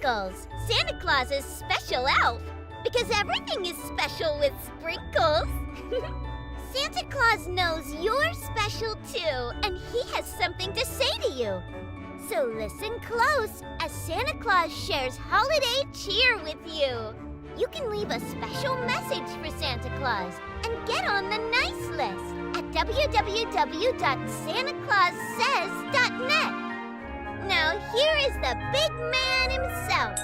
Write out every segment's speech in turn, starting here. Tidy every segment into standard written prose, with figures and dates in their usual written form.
sprinkles, Santa Claus's special elf. Because everything is special with sprinkles. Santa Claus knows you're special too, and he has something to say to you. So listen close as Santa Claus shares holiday cheer with you. You can leave a special message for Santa Claus and get on the nice list at www.santaclaussays.net. Now here is the big man himself,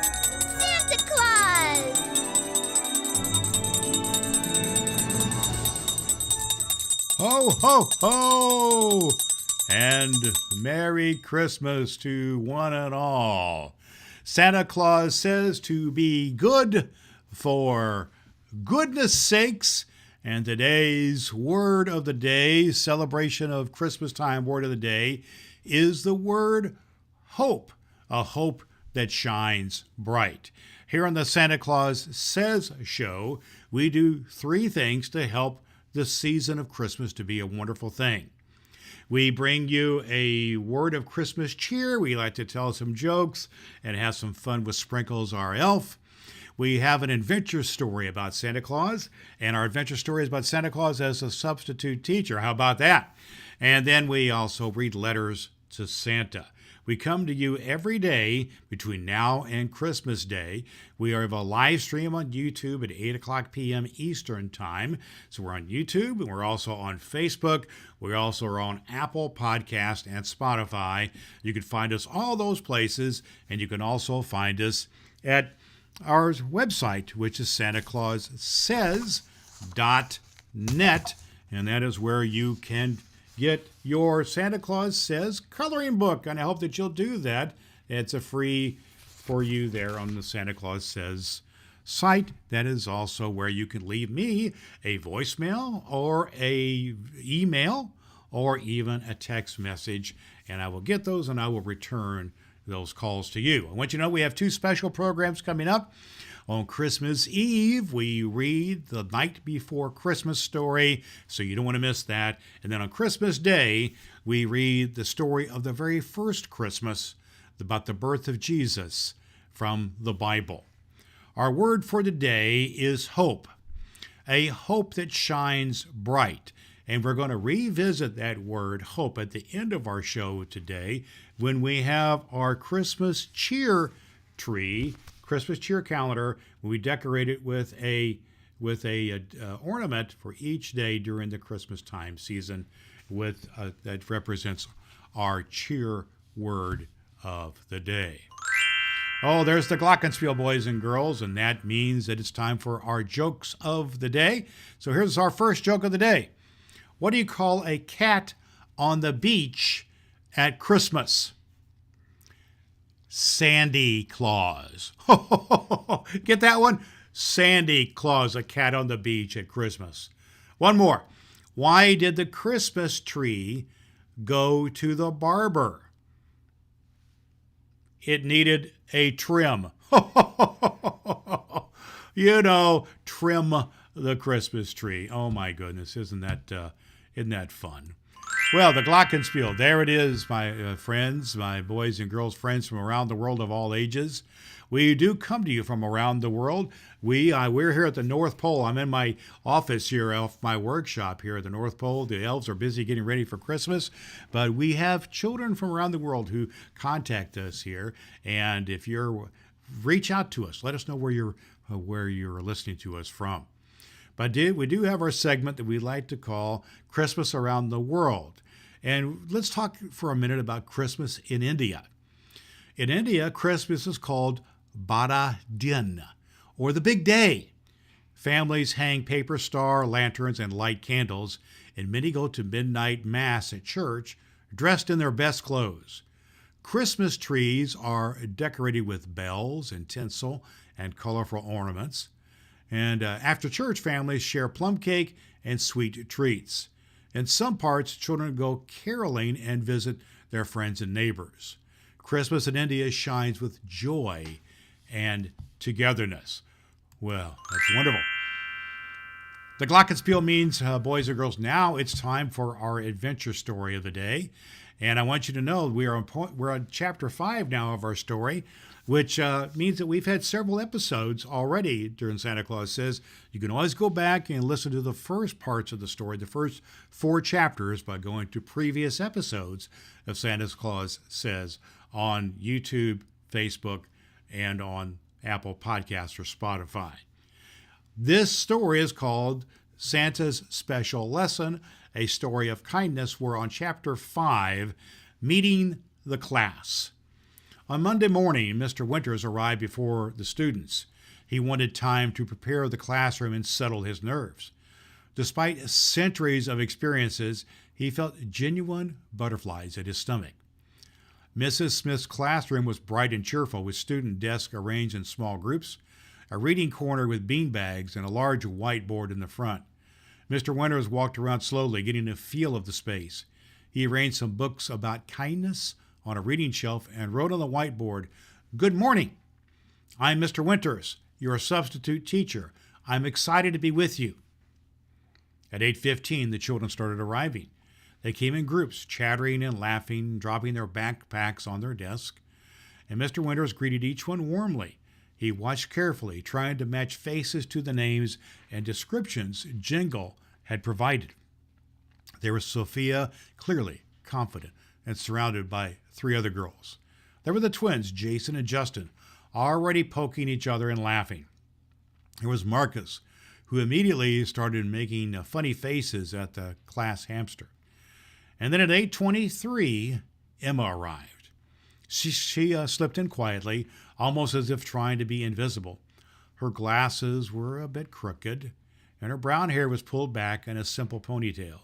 Santa Claus! Ho, ho, ho! And Merry Christmas to one and all. Santa Claus says to be good for goodness sakes. And today's word of the day, celebration of Christmas time word of the day, is the word hope. A hope that shines bright. Here on the Santa Claus Says show, we do 3 things to help the season of Christmas to be a wonderful thing. We bring you a word of Christmas cheer. We like to tell some jokes and have some fun with Sprinkles, our elf. We have an adventure story about Santa Claus, and our adventure story is about Santa Claus as a substitute teacher. How about that? And then we also read letters to Santa. We come to you every day between now and Christmas Day. We have a live stream on YouTube at 8 o'clock p.m. Eastern Time. So we're on YouTube, and we're also on Facebook. We also are on Apple Podcast and Spotify. You can find us all those places, and you can also find us at our website, which is SantaClausSays.net, and that is where you can get your Santa Claus Says coloring book, and I hope that you'll do that. It's a free for you there on the Santa Claus Says site. That is also where you can leave me a voicemail or a email or even a text message, and I will get those and I will return those calls to you. I want you to know we have 2 special programs coming up. On Christmas Eve, we read the Night Before Christmas story, so you don't want to miss that. And then on Christmas Day, we read the story of the very first Christmas, about the birth of Jesus from the Bible. Our word for today is hope, a hope that shines bright. And we're going to revisit that word, hope, at the end of our show today when we have our Christmas cheer tree, Christmas cheer calendar. We decorate it with a ornament for each day during the Christmas time season with that represents our cheer word of the day. Oh, there's the glockenspiel, boys and girls, and that means that it's time for our jokes of the day. So here's our first joke of the day. What do you call a cat on the beach at Christmas? Sandy Claus. Get that one? Sandy Claus, a cat on the beach at Christmas. One more. Why did the Christmas tree go to the barber? It needed a trim. You know, trim the Christmas tree. Oh my goodness, isn't that fun? Well, the glockenspiel, there it is, my friends, my boys and girls, friends from around the world of all ages. We do come to you from around the world. We're here at the North Pole. I'm in my office here, off my workshop here at the North Pole. The elves are busy getting ready for Christmas, but we have children from around the world who contact us here. And if reach out to us, let us know where you're listening to us from. But we do have our segment that we like to call Christmas Around the World. And let's talk for a minute about Christmas in India. In India, Christmas is called Bada Din, or the Big Day. Families hang paper star lanterns and light candles, and many go to midnight mass at church dressed in their best clothes. Christmas trees are decorated with bells and tinsel and colorful ornaments. And after church, families share plum cake and sweet treats. In some parts, children go caroling and visit their friends and neighbors. Christmas in India shines with joy and togetherness. Well, that's wonderful. The glockenspiel means, boys and girls, now it's time for our adventure story of the day. And I want you to know we're on chapter 5 now of our story. which means that we've had several episodes already during Santa Claus Says. You can always go back and listen to the first parts of the story, the first 4 chapters, by going to previous episodes of Santa Claus Says on YouTube, Facebook, and on Apple Podcasts or Spotify. This story is called Santa's Special Lesson, a story of kindness. We're on Chapter 5, Meeting the Class. On Monday morning, Mr. Winters arrived before the students. He wanted time to prepare the classroom and settle his nerves. Despite centuries of experiences, he felt genuine butterflies at his stomach. Mrs. Smith's classroom was bright and cheerful, with student desks arranged in small groups, a reading corner with beanbags, and a large whiteboard in the front. Mr. Winters walked around slowly, getting a feel of the space. He arranged some books about kindness on a reading shelf and wrote on the whiteboard, "Good morning. I'm Mr. Winters, your substitute teacher. I'm excited to be with you." At 8:15, the children started arriving. They came in groups, chattering and laughing, dropping their backpacks on their desk. And Mr. Winters greeted each one warmly. He watched carefully, trying to match faces to the names and descriptions Jingle had provided. There was Sophia, clearly confident, and surrounded by 3 other girls. There were the twins, Jason and Justin, already poking each other and laughing. There was Marcus, who immediately started making funny faces at the class hamster. And then at 8:23, Emma arrived. She slipped in quietly, almost as if trying to be invisible. Her glasses were a bit crooked, and her brown hair was pulled back in a simple ponytail.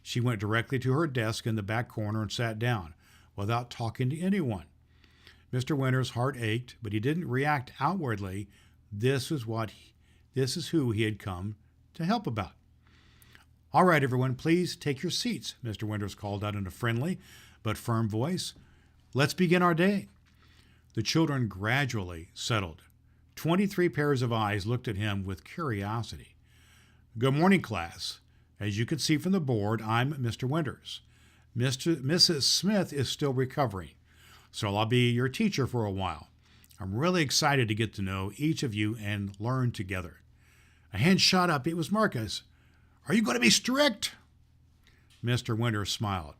She went directly to her desk in the back corner and sat down, without talking to anyone. Mr. Winters' heart ached, but he didn't react outwardly. This is who he had come to help about. "All right, everyone, please take your seats," Mr. Winters called out in a friendly but firm voice. "Let's begin our day." The children gradually settled. 23 pairs of eyes looked at him with curiosity. "Good morning, class. As you can see from the board, I'm Mr. Winters. Mrs. Smith is still recovering, so I'll be your teacher for a while. I'm really excited to get to know each of you and learn together." A hand shot up. It was Marcus. "Are you going to be strict?" Mr. Winters smiled.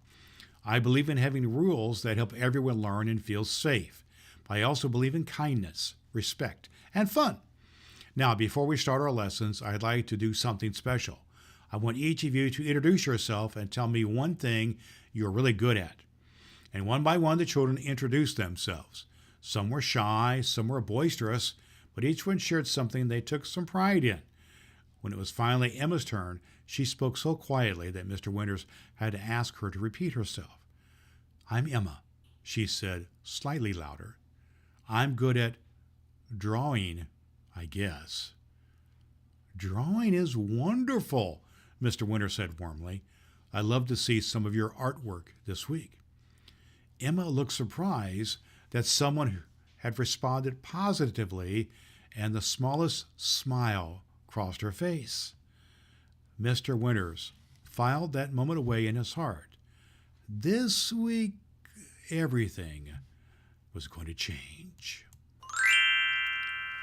"I believe in having rules that help everyone learn and feel safe. I also believe in kindness, respect, and fun. Now, before we start our lessons, I'd like to do something special. I want each of you to introduce yourself and tell me one thing you're really good at." And one by one, the children introduced themselves. Some were shy, some were boisterous, but each one shared something they took some pride in. When it was finally Emma's turn, she spoke so quietly that Mr. Winters had to ask her to repeat herself. "I'm Emma," she said, slightly louder. "I'm good at drawing, I guess." "Drawing is wonderful," Mr. Winters said warmly. "I'd love to see some of your artwork this week." Emma looked surprised that someone had responded positively, and the smallest smile crossed her face. Mr. Winters filed that moment away in his heart. This week, everything was going to change.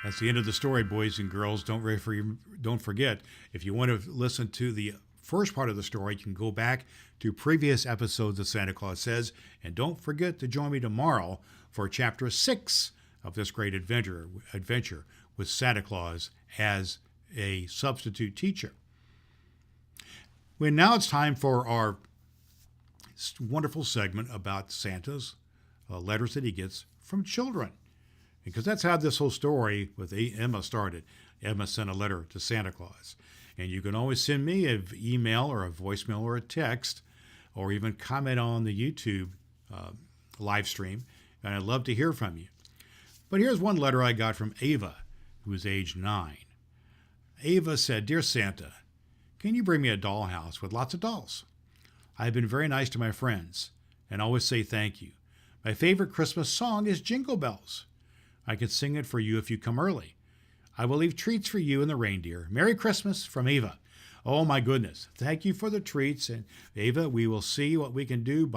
That's the end of the story, boys and girls. Don't forget, if you want to listen to the first part of the story, you can go back to previous episodes of Santa Claus Says. And don't forget to join me tomorrow for Chapter 6 of this great adventure with Santa Claus as a substitute teacher. Well, now it's time for our wonderful segment about Santa's letters that he gets from children. Because that's how this whole story with Emma started. Emma sent a letter to Santa Claus. And you can always send me an email or a voicemail or a text, or even comment on the YouTube live stream. And I'd love to hear from you. But here's one letter I got from Ava, who is age 9. Ava said, "Dear Santa, can you bring me a dollhouse with lots of dolls? I've been very nice to my friends and always say thank you. My favorite Christmas song is Jingle Bells. I can sing it for you if you come early. I will leave treats for you and the reindeer. Merry Christmas from Ava." Oh my goodness. Thank you for the treats. And Ava, we will see what we can do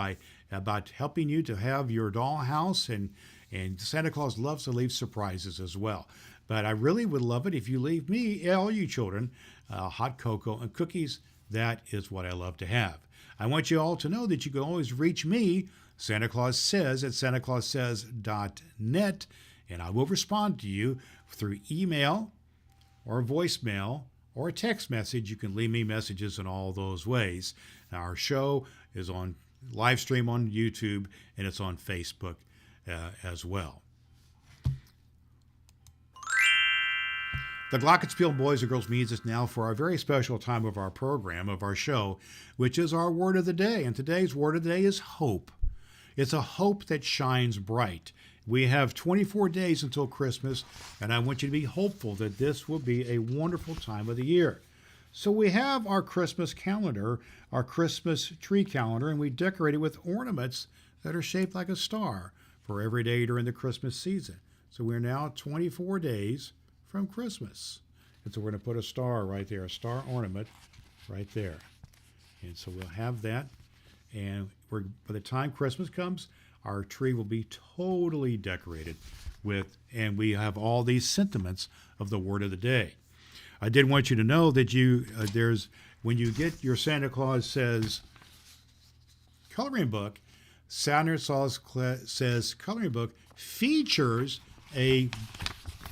about helping you to have your dollhouse and And Santa Claus loves to leave surprises as well. But I really would love it if you leave me, all you children, hot cocoa and cookies. That is what I love to have. I want you all to know that you can always reach me, Santa Claus Says, at santaclaussays.net, and I will respond to you through email or voicemail or a text message. You can leave me messages in all those ways. Now, our show is on live stream on YouTube, and it's on Facebook as well. The Glockenspiel Boys and Girls meets us now for our very special time of our program, of our show, which is our word of the day. And today's word of the day is hope. It's a hope that shines bright. We have 24 days until Christmas, and I want you to be hopeful that this will be a wonderful time of the year. So we have our Christmas calendar, our Christmas tree calendar, and we decorate it with ornaments that are shaped like a star for every day during the Christmas season. So we're now 24 days from Christmas. And so we're going to put a star right there, a star ornament right there. And so we'll have that. And by the time Christmas comes, our tree will be totally decorated with, and we have all these sentiments of the word of the day. I did want you to know that when you get your Santa Claus Says coloring book, Santa Claus Says coloring book features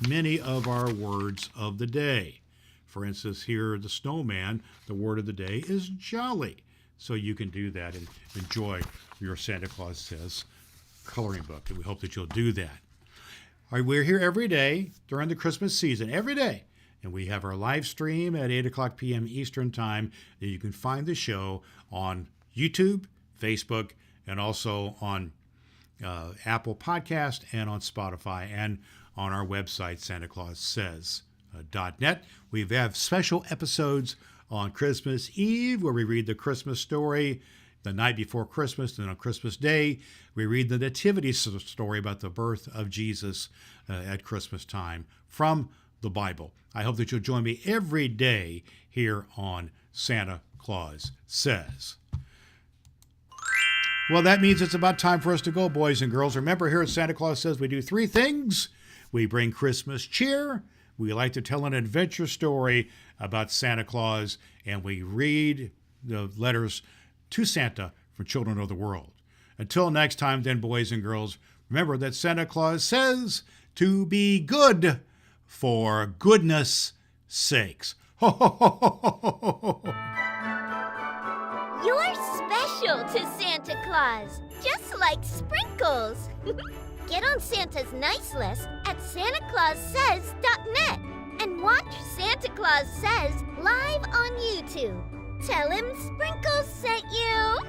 many of our words of the day. For instance, here, the snowman, the word of the day is jolly. So you can do that and enjoy your Santa Claus Says coloring book. And we hope that you'll do that. All right, we're here every day during the Christmas season, every day. And we have our live stream at 8 o'clock p.m. Eastern Time. And you can find the show on YouTube, Facebook, and also on Apple Podcast and on Spotify and on our website, santaclaussays.net. We have special episodes on Christmas Eve where we read the Christmas story the night before Christmas, and on Christmas Day, we read the nativity story about the birth of Jesus at Christmas time from the Bible. I hope that you'll join me every day here on Santa Claus Says. Well, that means it's about time for us to go, boys and girls. Remember, here at Santa Claus Says, we do three things. We bring Christmas cheer. We like to tell an adventure story about Santa Claus, and we read the letters to Santa from children of the world. Until next time, then, boys and girls, remember that Santa Claus says to be good for goodness sakes. Ho, ho, ho, ho, ho, ho, ho. You're special to Santa Claus, just like sprinkles. Get on Santa's nice list at santaclaussays.net and watch Santa Claus Says live on YouTube. Tell him Sprinkles sent you.